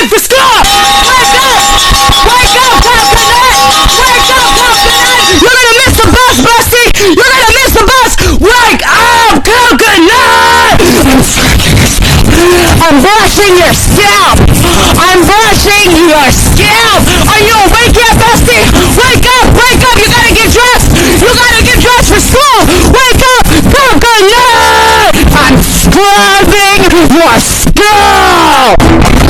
late for school. Wake up! Wake up, Coconut! Wake up, Coconut! You're gonna miss the bus, Busty! You're gonna miss the bus! Wake up, Coconut! I'm brushing your scalp! I'm brushing your scalp! Are you awake yet, Busty? Wake up! Wake up! You gotta get dressed! You gotta get dressed for school! Wake up! Coconut! I'm scrubbing your skull!